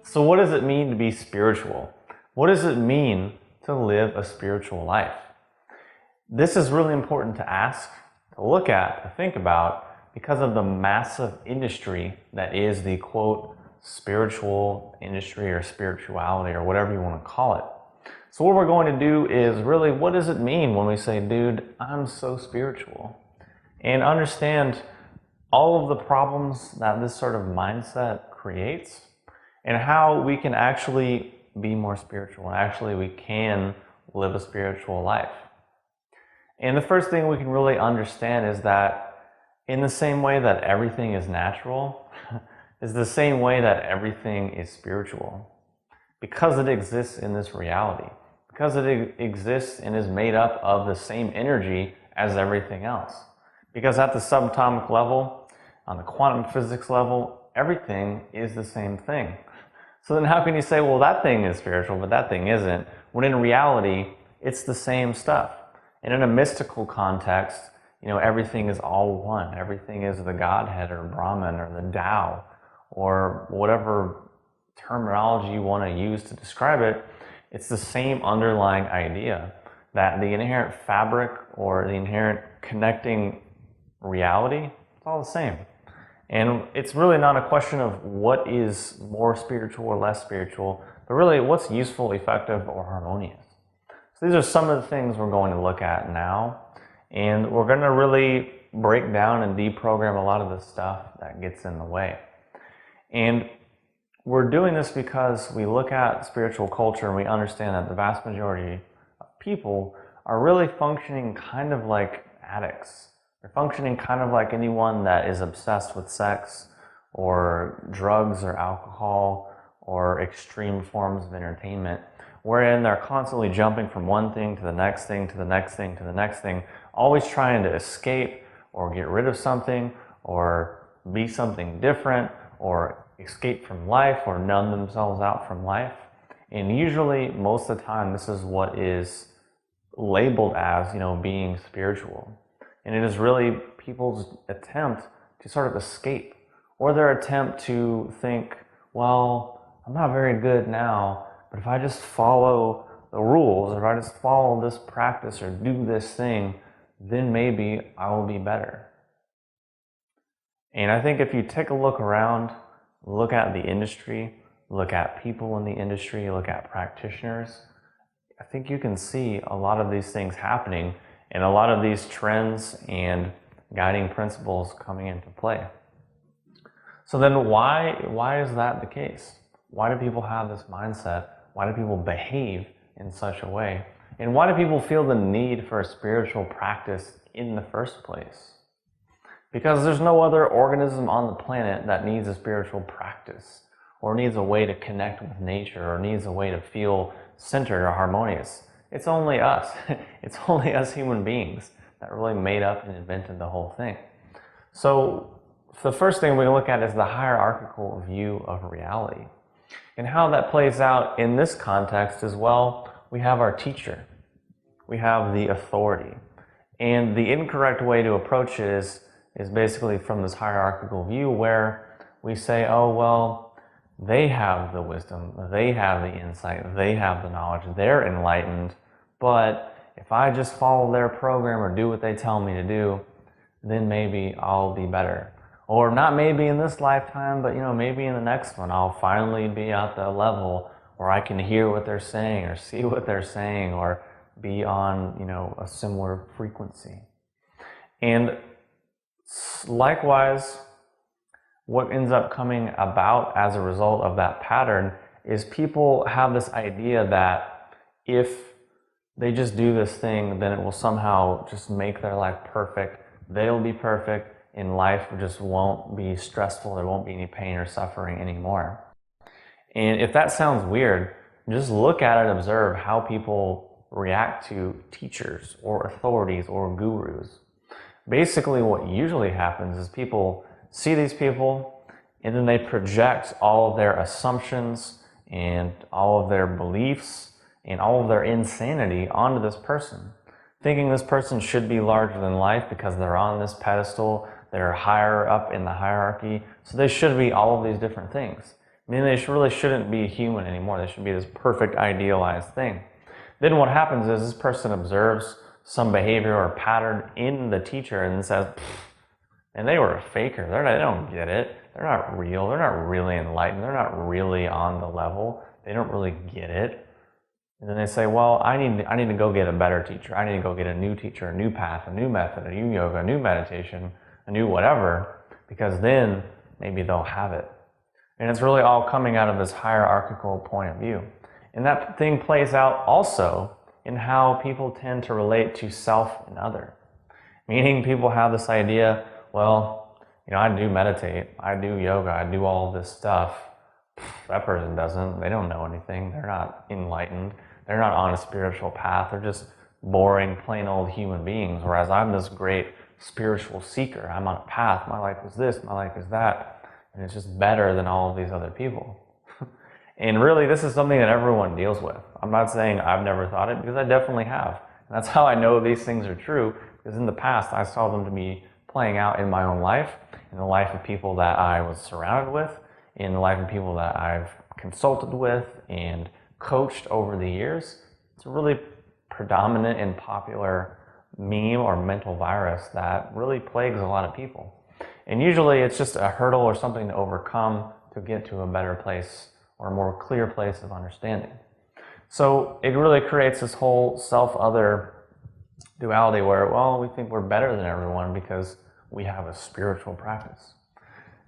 So what does it mean to be spiritual? What does it mean to live a spiritual life? This is really important to ask, to look at, to think about, because of the massive industry that is the quote spiritual industry or spirituality or whatever you want to call it. So what we're going to do is really, what does it mean when we say, dude, I'm so spiritual? And understand all of the problems that this sort of mindset creates and how we can actually be more spiritual and actually we can live a spiritual life. And the first thing we can really understand is that in the same way that everything is natural, is the same way that everything is spiritual. Because it exists in this reality. Because it exists and is made up of the same energy as everything else. Because at the subatomic level, on the quantum physics level, everything is the same thing. So then how can you say, well, that thing is spiritual, but that thing isn't, when in reality, it's the same stuff. And in a mystical context, everything is all one. Everything is the Godhead or Brahman or the Tao or whatever terminology you want to use to describe it. It's the same underlying idea that the inherent fabric or the inherent connecting reality, it's all the same. And it's really not a question of what is more spiritual or less spiritual, but really what's useful, effective, or harmonious. So these are some of the things we're going to look at now, and we're going to really break down and deprogram a lot of the stuff that gets in the way. And we're doing this because we look at spiritual culture and we understand that the vast majority of people are really functioning kind of like addicts. They're functioning kind of like anyone that is obsessed with sex or drugs or alcohol or extreme forms of entertainment, wherein they're constantly jumping from one thing to the next thing to the next thing to the next thing, always trying to escape or get rid of something or be something different or escape from life or numb themselves out from life. And usually, most of the time, this is what is labeled as, being spiritual. And it is really people's attempt to sort of escape, or their attempt to think, well, I'm not very good now, but if I just follow the rules, if I just follow this practice or do this thing, then maybe I will be better. And I think if you take a look around, look at the industry, look at people in the industry, look at practitioners, I think you can see a lot of these things happening and a lot of these trends and guiding principles coming into play. So then why is that the case? Why do people have this mindset? Why do people behave in such a way? And why do people feel the need for a spiritual practice in the first place? Because there's no other organism on the planet that needs a spiritual practice or needs a way to connect with nature or needs a way to feel centered or harmonious. It's only us. It's only us human beings that really made up and invented the whole thing. So the first thing we look at is the hierarchical view of reality. And how that plays out in this context as well, we have our teacher. We have the authority. And the incorrect way to approach it is basically from this hierarchical view where we say, oh, well, they have the wisdom, they have the insight, they have the knowledge, they're enlightened, but if I just follow their program or do what they tell me to do, then maybe I'll be better. Or not maybe in this lifetime, but maybe in the next one I'll finally be at the level where I can hear what they're saying or see what they're saying or be on, a similar frequency. And likewise, what ends up coming about as a result of that pattern is people have this idea that if they just do this thing, then it will somehow just make their life perfect. They'll be perfect, and life just won't be stressful. There won't be any pain or suffering anymore. And if that sounds weird, just look at it and observe how people react to teachers or authorities or gurus. Basically, what usually happens is people see these people and then they project all of their assumptions and all of their beliefs and all of their insanity onto this person, thinking this person should be larger than life because they're on this pedestal, they're higher up in the hierarchy, so they should be all of these different things. I mean, they really shouldn't be human anymore. They should be this perfect, idealized thing. Then what happens is this person observes some behavior or pattern in the teacher and says, and they were a faker. They don't get it. They're not real. They're not really enlightened. They're not really on the level. They don't really get it. And then they say, well, I need to go get a better teacher. I need to go get a new teacher, a new path, a new method, a new yoga, a new meditation, a new whatever, because then maybe they'll have it. And it's really all coming out of this hierarchical point of view. And that thing plays out also in how people tend to relate to self and other. Meaning people have this idea, well, I do meditate, I do yoga, I do all this stuff. That person doesn't. They don't know anything. They're not enlightened. They're not on a spiritual path. They're just boring, plain old human beings. Whereas I'm this great spiritual seeker. I'm on a path. My life is this, my life is that. And it's just better than all of these other people. And really, this is something that everyone deals with. I'm not saying I've never thought it, because I definitely have. And that's how I know these things are true, because in the past, I saw them to be playing out in my own life, in the life of people that I was surrounded with, in the life of people that I've consulted with and coached over the years. It's a really predominant and popular meme or mental virus that really plagues a lot of people. And usually it's just a hurdle or something to overcome to get to a better place or a more clear place of understanding. So it really creates this whole self-other duality where, well, we think we're better than everyone because we have a spiritual practice.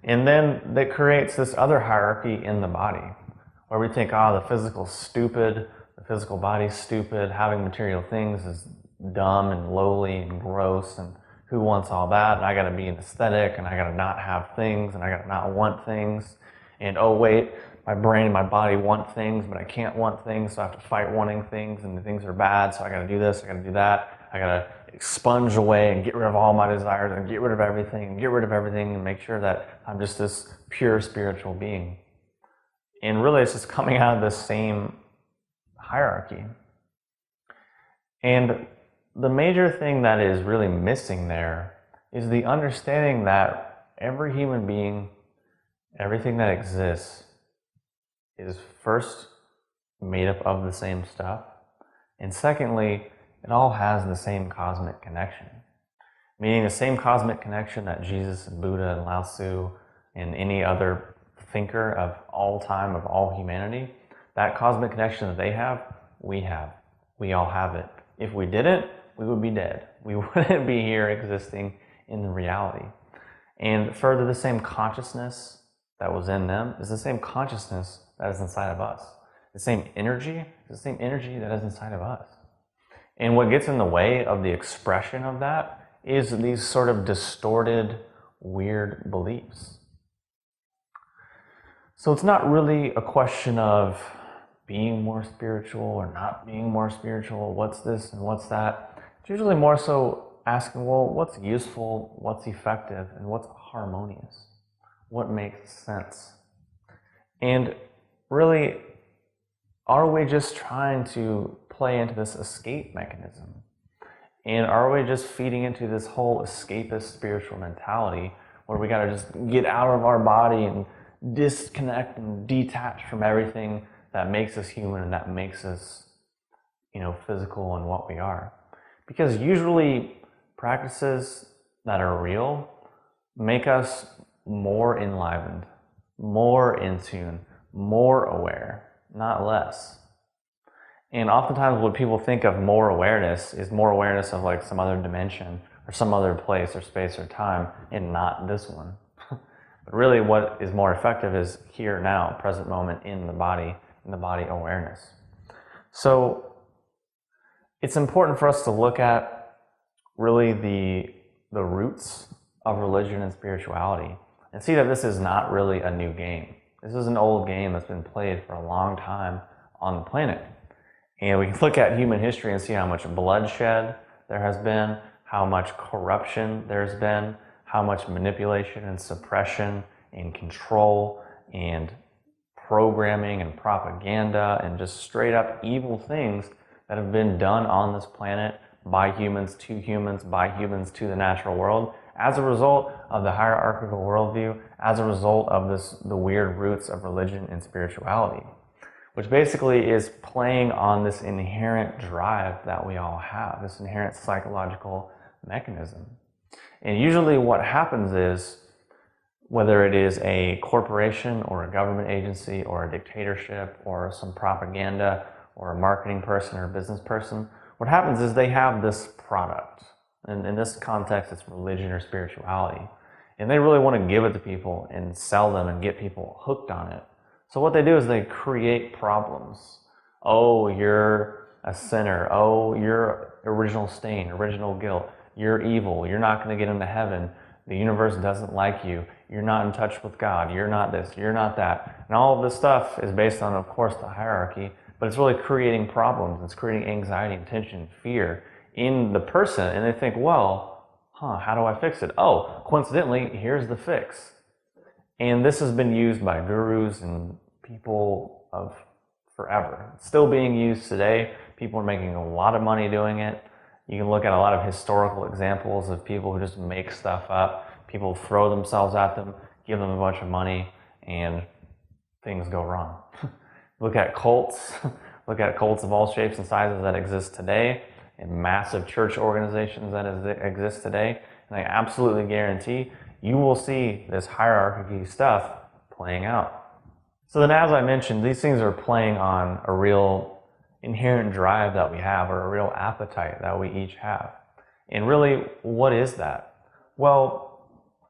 And then that creates this other hierarchy in the body where we think, the physical's stupid, the physical body's stupid, having material things is dumb and lowly and gross, and who wants all that? And I gotta be an aesthetic, and I gotta not have things, and I gotta not want things. And oh wait, my brain and my body want things, but I can't want things, so I have to fight wanting things, and the things are bad, so I gotta do this, I gotta do that. I gotta expunge away and get rid of all my desires and get rid of everything and make sure that I'm just this pure spiritual being. And really it's just coming out of this same hierarchy. And the major thing that is really missing there is the understanding that every human being, everything that exists, is first made up of the same stuff, and secondly, it all has the same cosmic connection. Meaning the same cosmic connection that Jesus and Buddha and Lao Tzu and any other thinker of all time, of all humanity, that cosmic connection that they have, we have. We all have it. If we didn't, we would be dead. We wouldn't be here existing in reality. And further, the same consciousness that was in them is the same consciousness that is inside of us. The same energy is the same energy that is inside of us. And what gets in the way of the expression of that is these sort of distorted, weird beliefs. So it's not really a question of being more spiritual or not being more spiritual, what's this and what's that. It's usually more so asking, well, what's useful, what's effective, and what's harmonious? What makes sense? And really, are we just trying to play into this escape mechanism? And are we just feeding into this whole escapist spiritual mentality where we gotta just get out of our body and disconnect and detach from everything that makes us human and that makes us, physical and what we are? Because usually practices that are real make us more enlivened, more in tune, more aware, not less. And oftentimes what people think of more awareness is more awareness of like some other dimension or some other place or space or time, and not this one. But really what is more effective is here now, present moment in the body awareness. So it's important for us to look at really the roots of religion and spirituality and see that this is not really a new game. This is an old game that's been played for a long time on the planet. And we can look at human history and see how much bloodshed there has been, how much corruption there's been, how much manipulation and suppression and control and programming and propaganda and just straight up evil things that have been done on this planet by humans, by humans to the natural world, as a result of the hierarchical worldview, as a result of the weird roots of religion and spirituality, which basically is playing on this inherent drive that we all have, this inherent psychological mechanism. And usually what happens is, whether it is a corporation or a government agency or a dictatorship or some propaganda or a marketing person or a business person, what happens is they have this product. And in this context, it's religion or spirituality. And they really want to give it to people and sell them and get people hooked on it. So what they do is they create problems. Oh, you're a sinner. Oh, you're original stain, original guilt. You're evil. You're not going to get into heaven. The universe doesn't like you. You're not in touch with God. You're not this. You're not that. And all of this stuff is based on, of course, the hierarchy, but it's really creating problems. It's creating anxiety and tension, fear in the person. And they think, well, how do I fix it? Oh, coincidentally, here's the fix. And this has been used by gurus and people of forever. It's still being used today. People are making a lot of money doing it. You can look at a lot of historical examples of people who just make stuff up. People throw themselves at them, give them a bunch of money, and things go wrong. Look at cults. Look at cults of all shapes and sizes that exist today, and massive church organizations that exist today. And I absolutely guarantee you will see this hierarchy stuff playing out. So then, as I mentioned, these things are playing on a real inherent drive that we have, or a real appetite that we each have. And really, what is that? Well,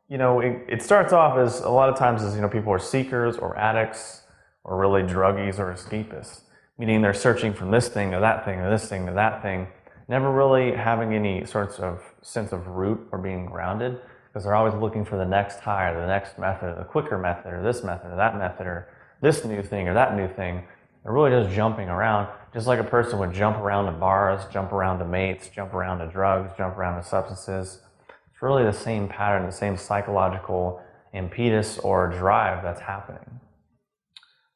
it starts off as, a lot of times, as people are seekers or addicts or really druggies or escapists, meaning they're searching from this thing to that thing or this thing to that thing, never really having any sorts of sense of root or being grounded, because they're always looking for the next high or the next method, or the quicker method, or this method or that method, or this new thing or that new thing. They're really just jumping around, just like a person would jump around to bars, jump around to mates, jump around to drugs, jump around to substances. It's really the same pattern, the same psychological impetus or drive that's happening.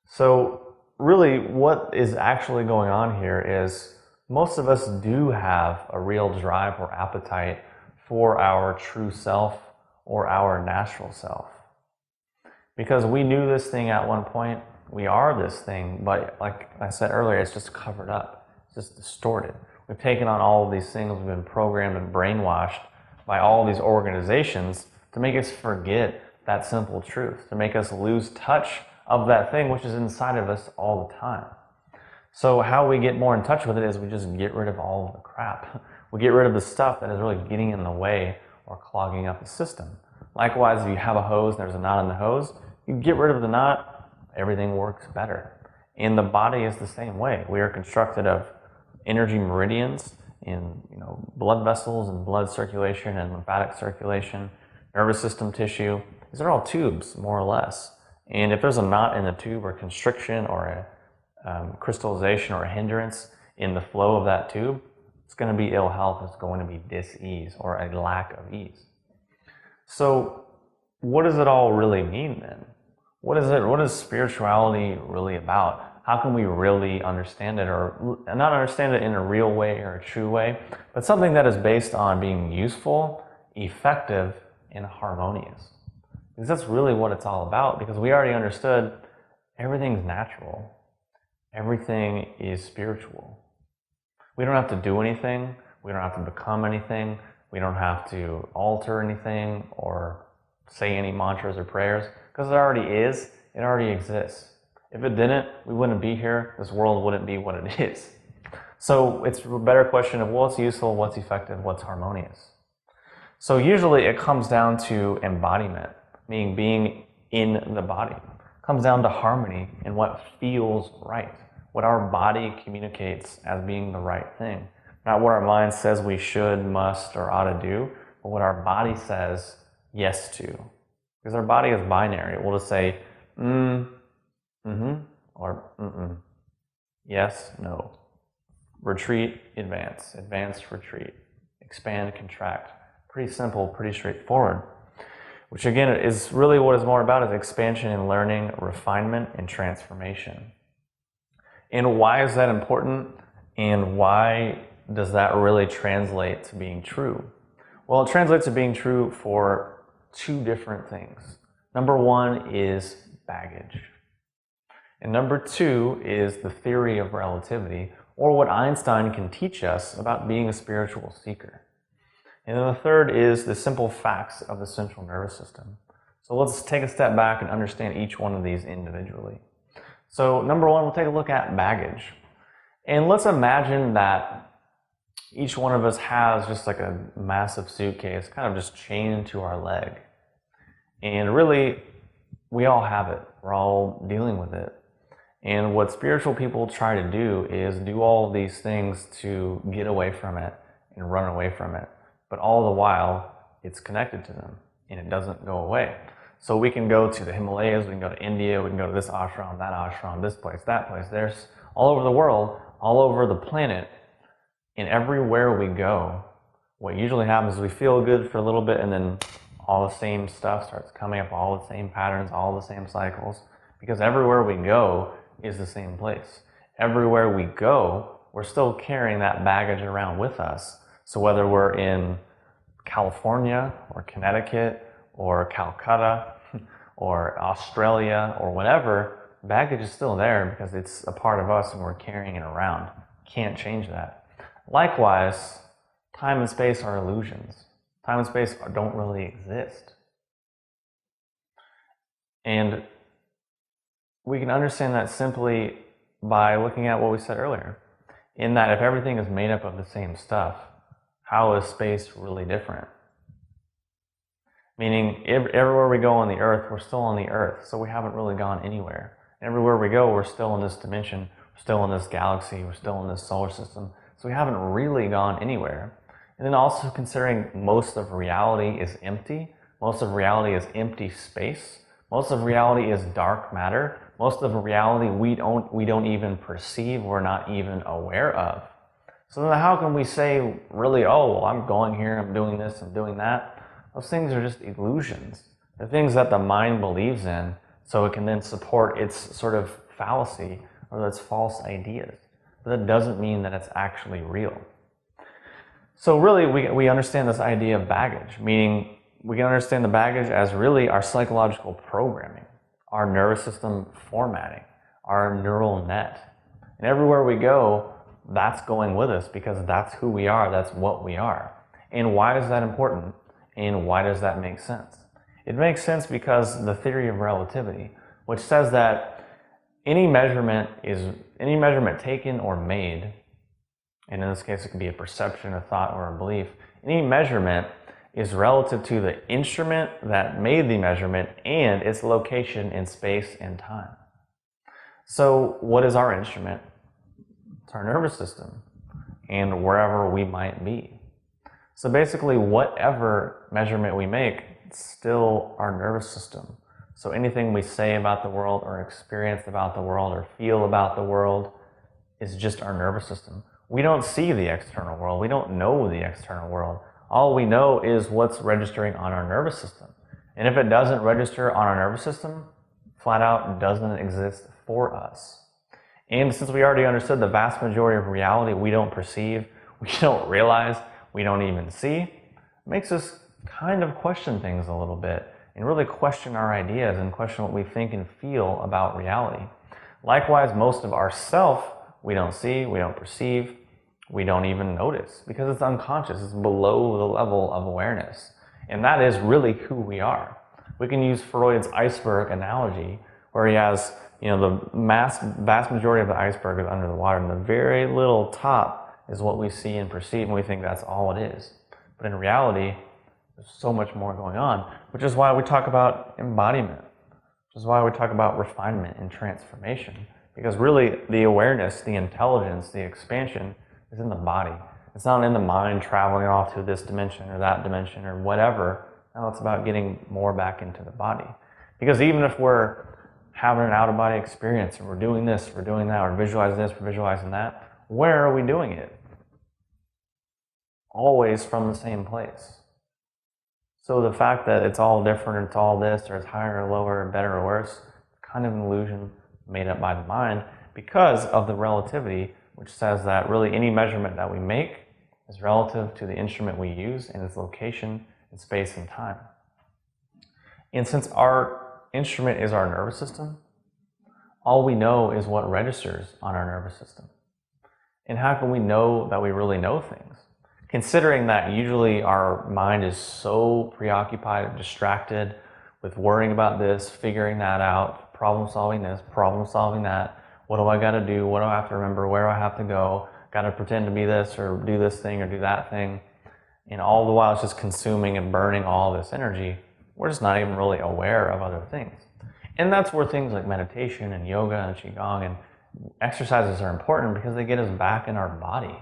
So really, what is actually going on here is, most of us do have a real drive or appetite for our true self or our natural self. Because we knew this thing at one point, we are this thing, but like I said earlier, it's just covered up. It's just distorted. We've taken on all of these things. We've been programmed and brainwashed by all these organizations to make us forget that simple truth, to make us lose touch of that thing which is inside of us all the time. So how we get more in touch with it is we just get rid of all of the crap. We get rid of the stuff that is really getting in the way or clogging up the system. Likewise, if you have a hose and there's a knot in the hose, you get rid of the knot, everything works better. And the body is the same way. We are constructed of energy meridians in blood vessels and blood circulation and lymphatic circulation, nervous system tissue. These are all tubes, more or less. And if there's a knot in the tube, or constriction, or a crystallization, or a hindrance in the flow of that tube, it's going to be ill health. It's going to be dis-ease, or a lack of ease. So what does it all really mean then? What is spirituality really about? How can we really understand it, or not understand it in a real way or a true way, but something that is based on being useful, effective, and harmonious? Because that's really what it's all about, because we already understood everything's natural. Everything is spiritual. We don't have to do anything. We don't have to become anything. We don't have to alter anything or say any mantras or prayers, because it already is. It already exists. If it didn't, we wouldn't be here. This world wouldn't be what it is. So it's a better question of what's useful, what's effective, what's harmonious. So usually it comes down to embodiment, meaning being in the body. It comes down to harmony and what feels right, what our body communicates as being the right thing. Not what our mind says we should, must, or ought to do, but what our body says yes to. Because our body is binary. It will just say, or yes, no. Retreat, advance, advance, retreat, expand, contract. Pretty simple, pretty straightforward. Which again is really what it's more about, is expansion and learning, refinement and transformation. And why is that important? And why does that really translate to being true? Well, it translates to being true for two different things. Number one is baggage. And number two is the theory of relativity, or what Einstein can teach us about being a spiritual seeker. And then the third is the simple facts of the central nervous system. So let's take a step back and understand each one of these individually. So number one, we'll take a look at baggage. And let's imagine that each one of us has just like a massive suitcase kind of just chained to our leg. And really, we all have it. We're all dealing with it. And what spiritual people try to do is do all of these things to get away from it and run away from it. But all the while, it's connected to them and it doesn't go away. So we can go to the Himalayas, we can go to India, we can go to this ashram, this place, that place. There's all over the world, all over the planet, and everywhere we go, what usually happens is we feel good for a little bit and then all the same stuff starts coming up, all the same patterns, all the same cycles, because everywhere we go is the same place. Everywhere we go, we're still carrying that baggage around with us. So whether we're in California or Connecticut or Calcutta or Australia or whatever, baggage is still there because it's a part of us and we're carrying it around. Can't change that. Likewise, time and space are illusions. Time and space don't really exist. And we can understand that simply by looking at what we said earlier, in that if everything is made up of the same stuff, how is space really different? Meaning, everywhere we go on the earth, we're still on the earth, so we haven't really gone anywhere. Everywhere we go, we're still in this dimension, we're still in this galaxy, we're still in this solar system, so we haven't really gone anywhere. And then also considering most of reality is empty, most of reality is empty space, most of reality is dark matter, most of reality we don't even perceive, we're not even aware of. So then how can we say really, oh, well, I'm going here, I'm doing this, I'm doing that? Those things are just illusions. They're things that the mind believes in so it can then support its sort of fallacy or its false ideas. But that doesn't mean that it's actually real. So really, we understand this idea of baggage, meaning we can understand the baggage as really our psychological programming, our nervous system formatting, our neural net. And everywhere we go, that's going with us because that's who we are, that's what we are. And why is that important? And why does that make sense? It makes sense because the theory of relativity, which says that any measurement taken or made, and in this case it could be a perception, a thought, or a belief, any measurement is relative to the instrument that made the measurement and its location in space and time. So what is our instrument? It's our nervous system and wherever we might be. So basically whatever measurement we make, it's still our nervous system. So anything we say about the world or experience about the world or feel about the world is just our nervous system. We don't see the external world. We don't know the external world. All we know is what's registering on our nervous system. And if it doesn't register on our nervous system, flat out doesn't exist for us. And since we already understood the vast majority of reality we don't perceive, we don't realize, we don't even see, it makes us kind of question things a little bit and really question our ideas and question what we think and feel about reality. Likewise, most of ourself we don't see, we don't perceive, we don't even notice because it's unconscious, it's below the level of awareness. And that is really who we are. We can use Freud's iceberg analogy where he has, the vast majority of the iceberg is under the water and the very little top is what we see and perceive and we think that's all it is. But in reality, there's so much more going on, which is why we talk about embodiment, which is why we talk about refinement and transformation. Because really the awareness, the intelligence, the expansion is in the body. It's not in the mind traveling off to this dimension or that dimension or whatever. No, it's about getting more back into the body. Because even if we're having an out-of-body experience and we're doing this, we're doing that, we're visualizing this, we're visualizing that, where are we doing it? always from the same place. So the fact that it's all different, it's all this, or it's higher or lower, better or worse, kind of an illusion made up by the mind because of the relativity, which says that really any measurement that we make is relative to the instrument we use and its location in space and time. And since our instrument is our nervous system, all we know is what registers on our nervous system. And how can we know that we really know things? Considering that usually our mind is so preoccupied, distracted with worrying about this, figuring that out, problem solving this, problem solving that, what do I got to do, what do I have to remember, where do I have to go, got to pretend to be this or do this thing or do that thing, and all the while it's just consuming and burning all this energy, we're just not even really aware of other things. And that's where things like meditation and yoga and qigong and exercises are important, because they get us back in our body.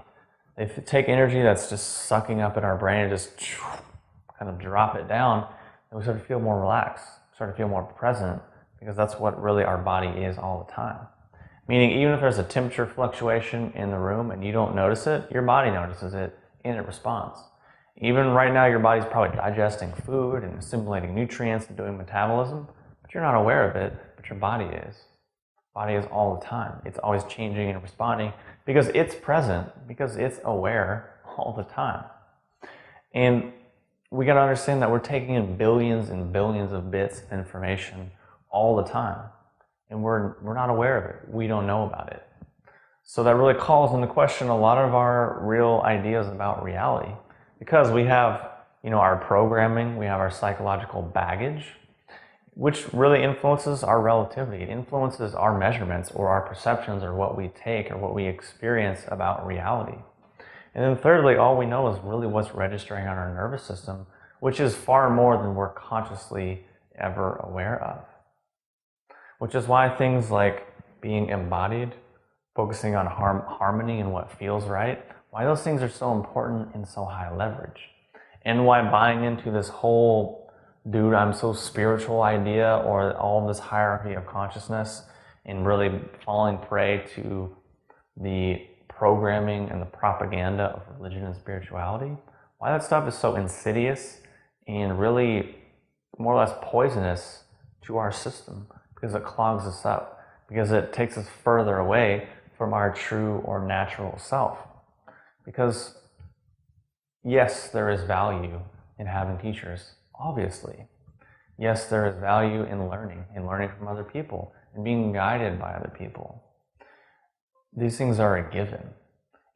They take energy that's just sucking up in our brain and just kind of drop it down, and we start to feel more relaxed, start to feel more present, because that's what really our body is all the time. Meaning, even if there's a temperature fluctuation in the room and you don't notice it, your body notices it and it responds. Even right now, your body's probably digesting food and assimilating nutrients and doing metabolism, but you're not aware of it, but your body is. Body is all the time. It's always changing and responding because it's present, because it's aware all the time. And we got to understand that we're taking in billions and billions of bits of information all the time, and we're not aware of it. We don't know about it. So that really calls into question a lot of our real ideas about reality, because we have, our programming, we have our psychological baggage, which really influences our relativity. It influences our measurements or our perceptions or what we take or what we experience about reality. And then thirdly, all we know is really what's registering on our nervous system, which is far more than we're consciously ever aware of. Which is why things like being embodied, focusing on harmony and what feels right, why those things are so important and so high leverage. And why buying into this whole dude, I'm so spiritual idea, or all this hierarchy of consciousness, and really falling prey to the programming and the propaganda of religion and spirituality, why that stuff is so insidious and really more or less poisonous to our system, because it clogs us up, because it takes us further away from our true or natural self. Because yes, there is value in having teachers. Obviously. Yes, there is value in learning from other people, and being guided by other people. These things are a given.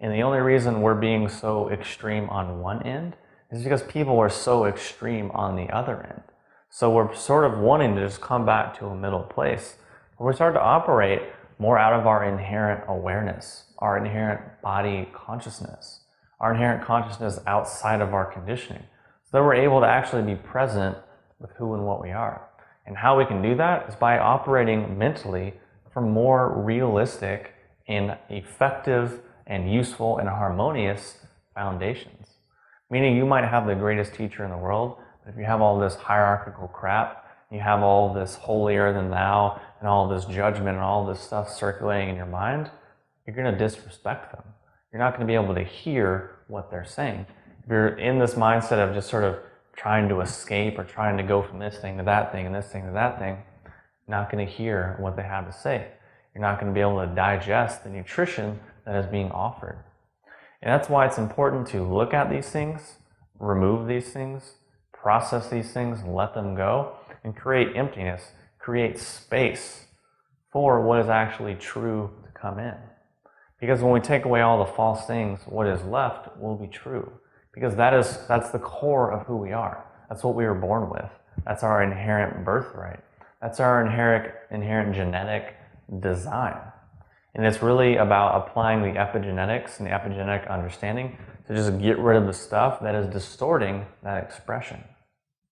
And the only reason we're being so extreme on one end is because people are so extreme on the other end. So we're sort of wanting to just come back to a middle place where we start to operate more out of our inherent awareness, our inherent body consciousness, our inherent consciousness outside of our conditioning. So that we're able to actually be present with who and what we are. And how we can do that is by operating mentally from more realistic and effective and useful and harmonious foundations. Meaning you might have the greatest teacher in the world, but if you have all this hierarchical crap, you have all this holier than thou and all this judgment and all this stuff circulating in your mind, you're going to disrespect them. You're not going to be able to hear what they're saying. If you're in this mindset of just sort of trying to escape or trying to go from this thing to that thing and this thing to that thing, you're not going to hear what they have to say. You're not going to be able to digest the nutrition that is being offered. And that's why it's important to look at these things, remove these things, process these things, and let them go, and create emptiness, create space for what is actually true to come in. Because when we take away all the false things, what is left will be true. Because that's the core of who we are. That's what we were born with. That's our inherent birthright. That's our inherent genetic design. And it's really about applying the epigenetics and the epigenetic understanding to just get rid of the stuff that is distorting that expression.